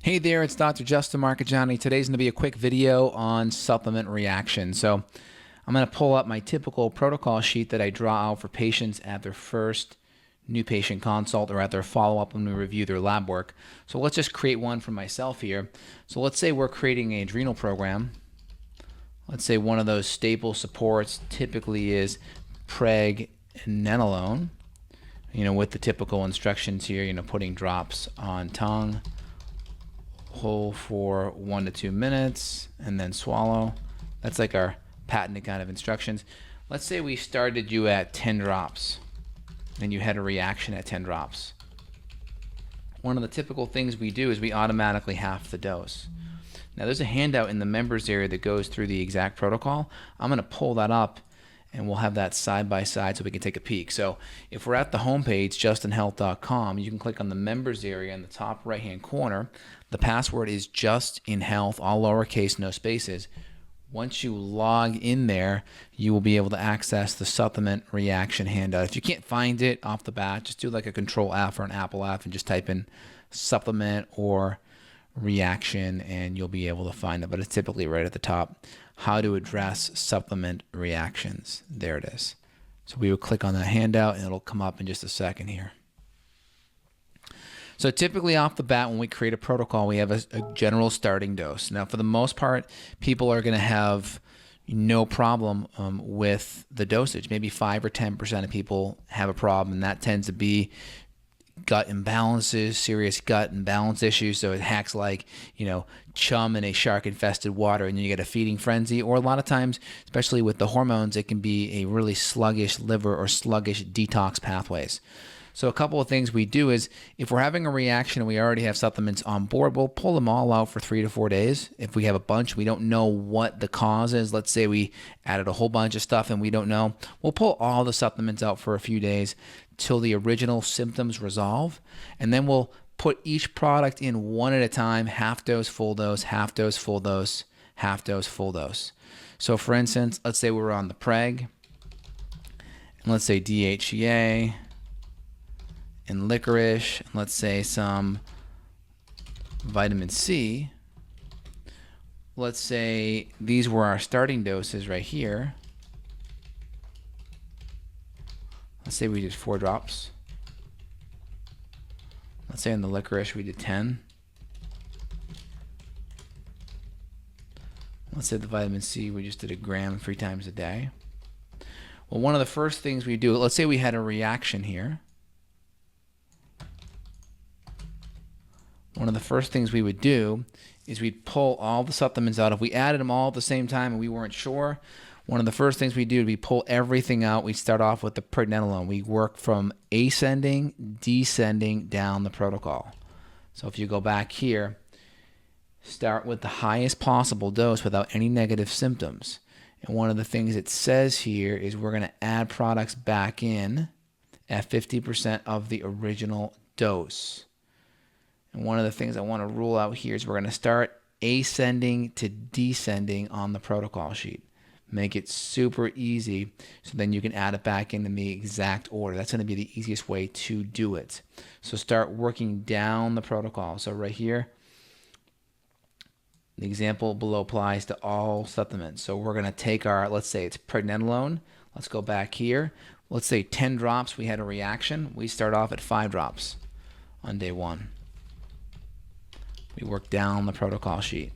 Hey there, it's Dr. Justin Marchegiani. Today's going to be a quick video on supplement reaction. So I'm going to pull up my typical protocol sheet that I draw out for patients at their first new patient consult or at their follow-up when we review their lab work. So let's just create one for myself here. So let's say we're creating an adrenal program. Let's say one of those staple supports typically is pregnenolone, with the typical instructions here, putting drops on tongue, hold for 1 to 2 minutes, and then swallow. That's like our patented kind of instructions. Let's say we started you at 10 drops, and you had a reaction at 10 drops. One of the typical things we do is we automatically half the dose. Now there's a handout in the members area that goes through the exact protocol. I'm going to pull that up and we'll have that side by side so we can take a peek. So if we're at the homepage, justinhealth.com, you can click on the members area in the top right hand corner. The password is justinhealth, all lowercase, no spaces. Once you log in there, you will be able to access the supplement reaction handout. If you can't find it off the bat, just do like a Control F or an Apple F and just type in supplement or reaction and you'll be able to find it, but it's typically right at the top. How to address supplement reactions. There it is. So we would click on that handout and it'll come up in just a second here. So typically off the bat, when we create a protocol, we have a general starting dose. Now for the most part, people are going to have no problem with the dosage. Maybe 5 or 10% of people have a problem, and that tends to be gut imbalances, serious gut imbalance issues. So it acts like, chum in a shark infested water and you get a feeding frenzy. Or a lot of times, especially with the hormones, it can be a really sluggish liver or sluggish detox pathways. So a couple of things we do is if we're having a reaction and we already have supplements on board, we'll pull them all out for 3 to 4 days. If we have a bunch, we don't know what the cause is. Let's say we added a whole bunch of stuff and we don't know. We'll pull all the supplements out for a few days till the original symptoms resolve. And then we'll put each product in one at a time, half dose, full dose, half dose, full dose, half dose, full dose. So for instance, let's say we were on the preg, and let's say DHEA, and licorice, and let's say some vitamin C. Let's say these were our starting doses right here. Let's say we did 4 drops. Let's say in the licorice we did 10. Let's say the vitamin C we just did 1 gram 3 times a day. Well, one of the first things we do, let's say we had a reaction here. One of the first things we would do is we'd pull all the supplements out. If we added them all at the same time and we weren't sure, one of the first things we do is we pull everything out. We start off with the pregnenolone. We work from ascending, descending down the protocol. So if you go back here, start with the highest possible dose without any negative symptoms. And one of the things it says here is we're going to add products back in at 50% of the original dose. And one of the things I want to rule out here is we're going to start ascending to descending on the protocol sheet. Make it super easy so then you can add it back in the exact order. That's going to be the easiest way to do it. So start working down the protocol. So right here, the example below applies to all supplements. So we're going to take our, let's say it's pregnenolone. Let's go back here. Let's say 10 drops, we had a reaction. We start off at 5 drops on day 1. We work down the protocol sheet.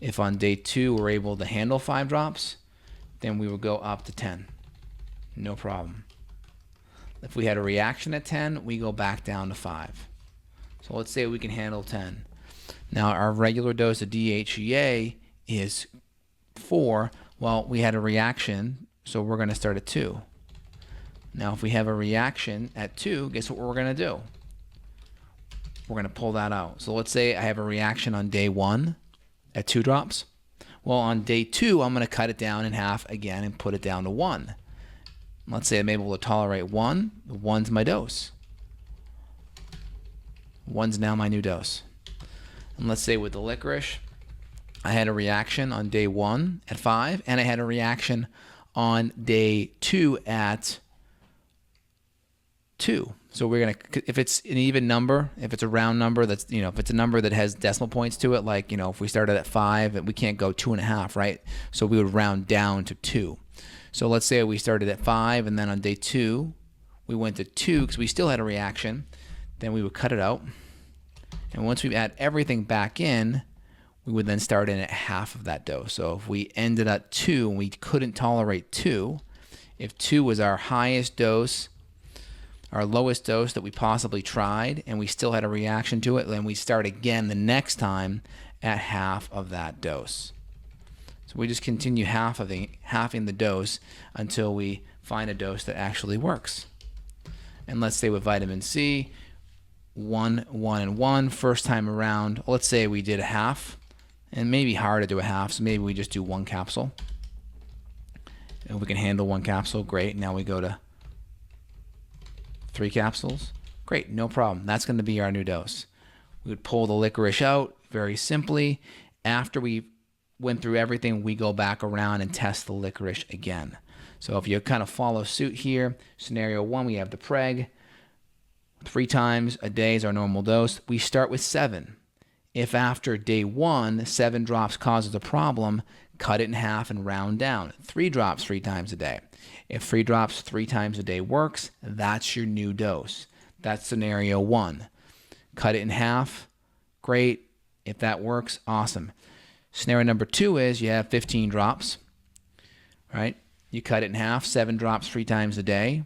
If on day 2 we're able to handle 5 drops, then we would go up to 10. No problem. If we had a reaction at 10, we go back down to 5. So let's say we can handle 10. Now our regular dose of DHEA is 4. Well, we had a reaction, so we're going to start at 2. Now if we have a reaction at 2, guess what we're going to do? We're going to pull that out. So let's say I have a reaction on day 1 at 2 drops. Well, on day 2, I'm going to cut it down in half again and put it down to 1. Let's say I'm able to tolerate 1. 1's my dose. 1's now my new dose. And let's say with the licorice, I had a reaction on day 1 at 5, and I had a reaction on day 2 at 2. So we're going to, if it's an even number, if it's a round number, that's, if it's a number that has decimal points to it, like, if we started at 5, and we can't go 2.5, right? So we would round down to 2. So let's say we started at 5, and then on day 2, we went to 2 because we still had a reaction. Then we would cut it out. And once we add everything back in, we would then start in at half of that dose. So if we ended at 2 and we couldn't tolerate 2, if 2 was our highest dose, our lowest dose that we possibly tried, and we still had a reaction to it, then we start again the next time at half of that dose. So we just continue halving the dose until we find a dose that actually works. And let's say with vitamin C, 1, 1, and 1, first time around, let's say we did a half, and maybe hard to do a half, so maybe we just do 1 capsule. If we can handle 1 capsule, great. Now we go to 3 capsules. Great, no problem. That's going to be our new dose. We would pull the licorice out very simply. After we went through everything, we go back around and test the licorice again. So if you kind of follow suit here, scenario 1, we have the preg. 3 times a day is our normal dose. We start with 7. If after day 1, 7 drops causes a problem, cut it in half and round down. 3 drops 3 times a day. If 3 drops 3 times a day works, that's your new dose. That's scenario 1. Cut it in half. Great. If that works, awesome. Scenario number 2 is you have 15 drops, right? You cut it in half, 7 drops 3 times a day.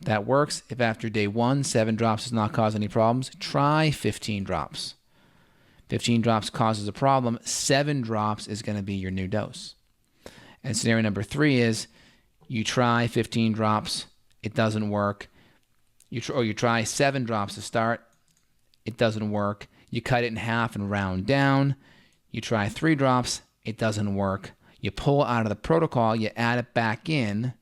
That works. If after day 1, 7 drops does not cause any problems, try 15 drops. 15 drops causes a problem, 7 drops is going to be your new dose. And scenario number 3 is you try 15 drops, it doesn't work. You try 7 drops to start, it doesn't work. You cut it in half and round down. You try 3 drops, it doesn't work. You pull out of the protocol, you add it back in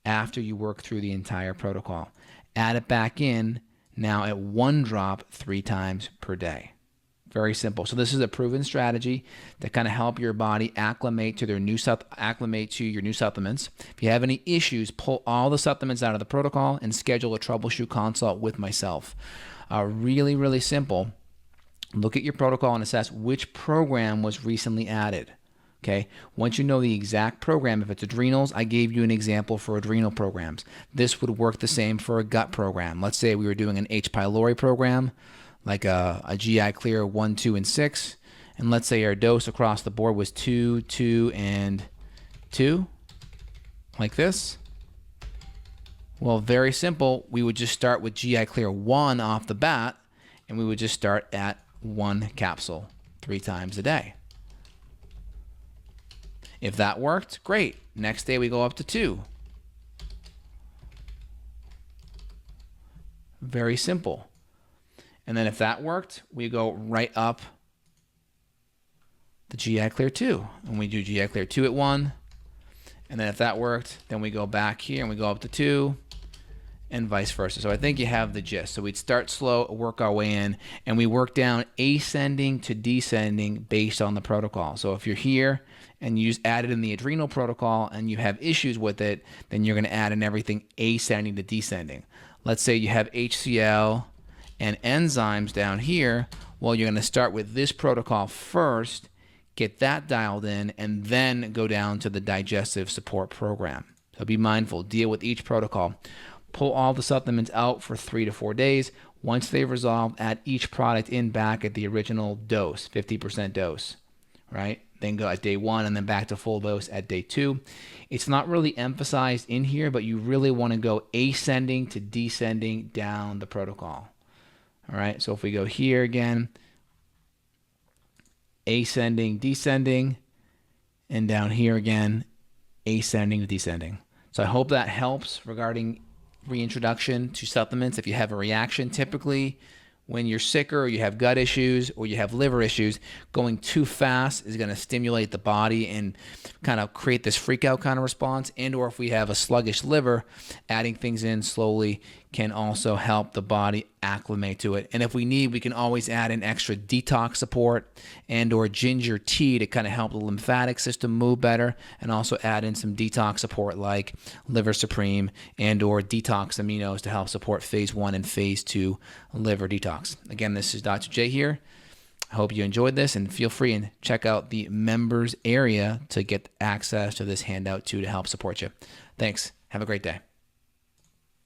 after you work through the entire protocol. Add it back in now at 1 drop 3 times per day. Very simple. So this is a proven strategy to kind of help your body acclimate to your new supplements. If you have any issues, pull all the supplements out of the protocol and schedule a troubleshoot consult with myself. Really, really simple. Look at your protocol and assess which program was recently added. Okay. Once you know the exact program, if it's adrenals, I gave you an example for adrenal programs. This would work the same for a gut program. Let's say we were doing an H. pylori program, like a GI Clear 1, 2, and 6. And let's say our dose across the board was 2, 2, and 2, like this. Well, very simple. We would just start with GI Clear 1 off the bat, and we would just start at 1 capsule 3 times a day. If that worked, great. Next day we go up to 2. Very simple. And then if that worked, we go right up the GI Clear 2. And we do GI Clear 2 at 1. And then if that worked, then we go back here and we go up to 2 and vice versa. So I think you have the gist. So we'd start slow, work our way in, and we work down ascending to descending based on the protocol. So if you're here and you just add it in the adrenal protocol and you have issues with it, then you're going to add in everything ascending to descending. Let's say you have HCl and enzymes down here. Well, you're going to start with this protocol first, get that dialed in, and then go down to the digestive support program. So be mindful, deal with each protocol. Pull all the supplements out for 3 to 4 days. Once they've resolved, add each product in back at the original dose, 50% dose, right? Then go at day 1 and then back to full dose at day 2. It's not really emphasized in here, but you really want to go ascending to descending down the protocol. All right, so if we go here again, ascending, descending, and down here again, ascending to descending. So I hope that helps regarding reintroduction to supplements. If you have a reaction, typically when you're sicker or you have gut issues or you have liver issues, going too fast is going to stimulate the body and kind of create this freak out kind of response. And or if we have a sluggish liver, adding things in slowly can also help the body acclimate to it. And if we need, we can always add in extra detox support and or ginger tea to kind of help the lymphatic system move better, and also add in some detox support like Liver Supreme and or detox aminos to help support phase 1 and phase 2 liver detox. Again, this is Dr. J here. I hope you enjoyed this, and feel free and check out the members area to get access to this handout too to help support you. Thanks. Have a great day.